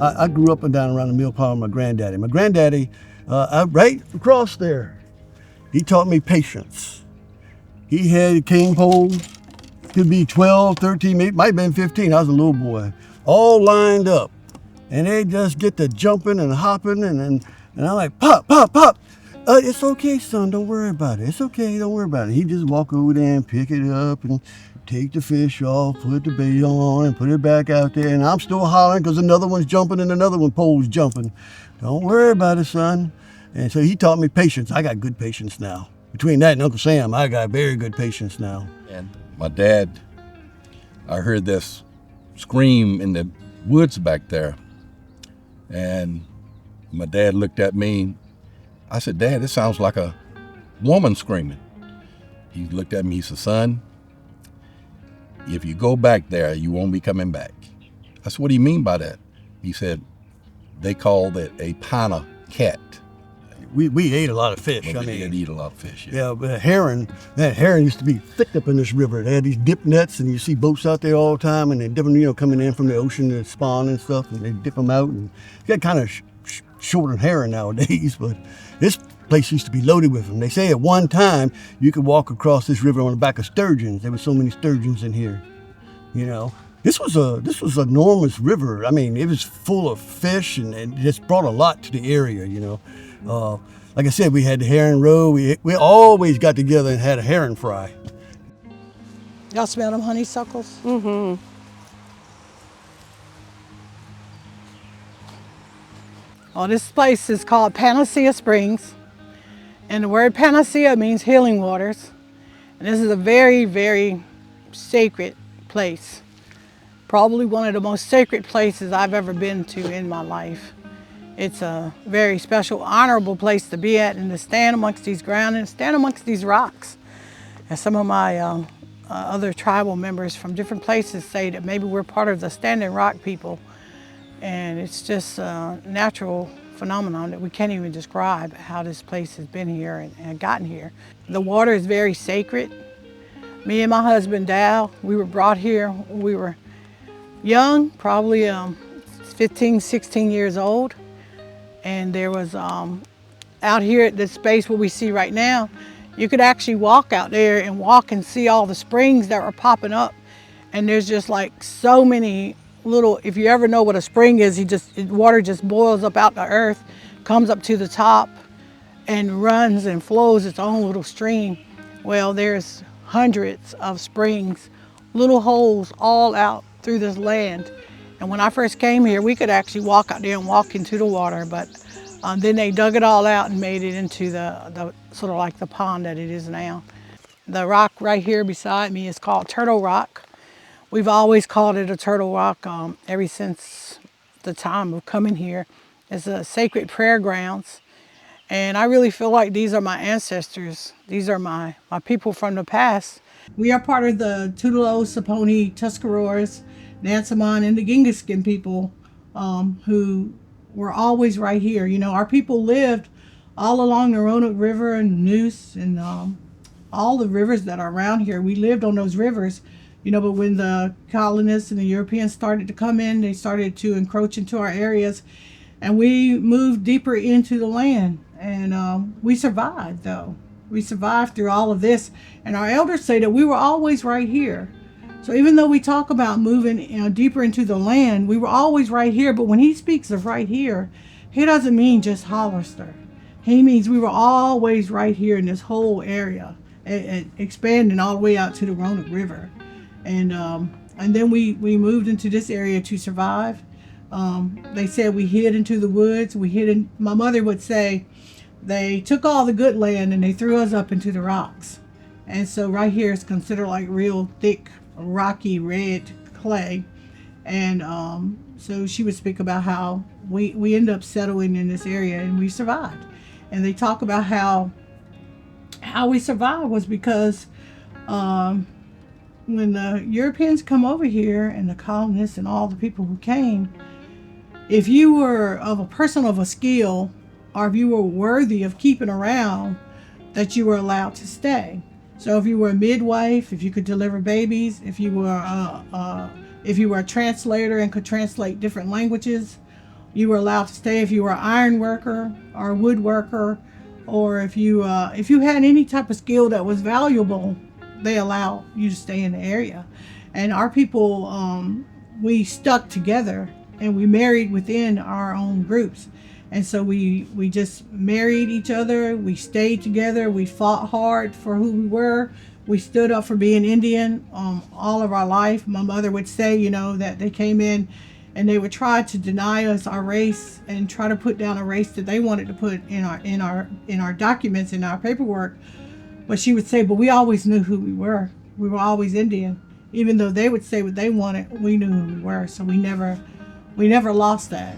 I grew up and down around the mill pond with my granddaddy. My granddaddy, right across there, he taught me patience. He had cane poles, could be 12, 13, maybe, might have been 15. I was a little boy, all lined up. And they just get to jumping and hopping, and I'm like, pop, pop, pop. It's okay, son, don't worry about it. It's okay, don't worry about it. He just walk over there and pick it up and take the fish off, put the bait on, and put it back out there. And I'm still hollering because another one's jumping and another one pole's jumping. Don't worry about it, son. And so he taught me patience. I got good patience now. Between that and Uncle Sam, I got very good patience now. And my dad, I heard this scream in the woods back there. And my dad looked at me. I said, Dad, this sounds like a woman screaming. He looked at me, he said, son, if you go back there, you won't be coming back. I said, what do you mean by that? He said, they called it a pana cat. We ate a lot of fish. Well, they did eat a lot of fish. Yeah, but herring used to be thick up in this river. They had these dip nets, and you see boats out there all the time, and they dip them, coming in from the ocean to spawn and stuff, and they dip them out. And you got kind of shorter herring nowadays, but this place used to be loaded with them. They say at one time you could walk across this river on the back of sturgeons. There were so many sturgeons in here, This was an enormous river. I mean, it was full of fish, and it just brought a lot to the area, Like I said, we had the herring roe. We always got together and had a herring fry. Y'all smell them honeysuckles? Mm-hmm. Oh, this place is called Panacea Springs. And the word panacea means healing waters. And this is a very, very sacred place. Probably one of the most sacred places I've ever been to in my life. It's a very special, honorable place to be at and to stand amongst these ground and stand amongst these rocks. And some of my other tribal members from different places say that maybe we're part of the Standing Rock people. And it's just a natural phenomenon that we can't even describe how this place has been here and gotten here. The water is very sacred. Me and my husband, Dal, we were brought here when we were young, probably 15, 16 years old. And there was, out here at this space where we see right now, you could actually walk out there and walk and see all the springs that were popping up. And there's just like so many little, if you ever know what a spring is, water just boils up out the earth, comes up to the top and runs and flows its own little stream. Well, there's hundreds of springs, little holes all out through this land. And when I first came here, we could actually walk out there and walk into the water, but then they dug it all out and made it into the sort of like the pond that it is now. The rock right here beside me is called Turtle Rock. We've always called it a turtle rock ever since the time of coming here. It's a sacred prayer grounds. And I really feel like these are my ancestors. These are my people from the past. We are part of the Tutelo, Saponi, Tuscaroras, Nansemond, and the Gingiskin people who were always right here. Our people lived all along the Roanoke River and Neuse and all the rivers that are around here. We lived on those rivers. But when the colonists and the Europeans started to come in, they started to encroach into our areas, and we moved deeper into the land. And we survived, though. We survived through all of this. And our elders say that we were always right here. So even though we talk about moving deeper into the land, we were always right here. But when he speaks of right here, he doesn't mean just Hollister. He means we were always right here in this whole area, expanding all the way out to the Roanoke River. And then we moved into this area to survive. They said we hid into the woods. My mother would say they took all the good land and they threw us up into the rocks. And so right here is considered like real thick, rocky, red clay. And so she would speak about how we ended up settling in this area and we survived. And they talk about how we survived was because when the Europeans come over here and the colonists and all the people who came, if you were of a person of a skill or if you were worthy of keeping around, that you were allowed to stay. So if you were a midwife, if you could deliver babies, if you were a translator and could translate different languages, You were allowed to stay if you were an iron worker or a wood worker, or if you had any type of skill that was valuable, they allowed you to stay in the area. And our people, we stuck together and we married within our own groups. And so we just married each other. We stayed together. We fought hard for who we were. We stood up for being Indian all of our life. My mother would say, you know, that they came in and they would try to deny us our race and try to put down a race that they wanted to put in our documents, in our paperwork. But she would say, but we always knew who we were. We were always Indian. Even though they would say what they wanted, we knew who we were. So we never lost that.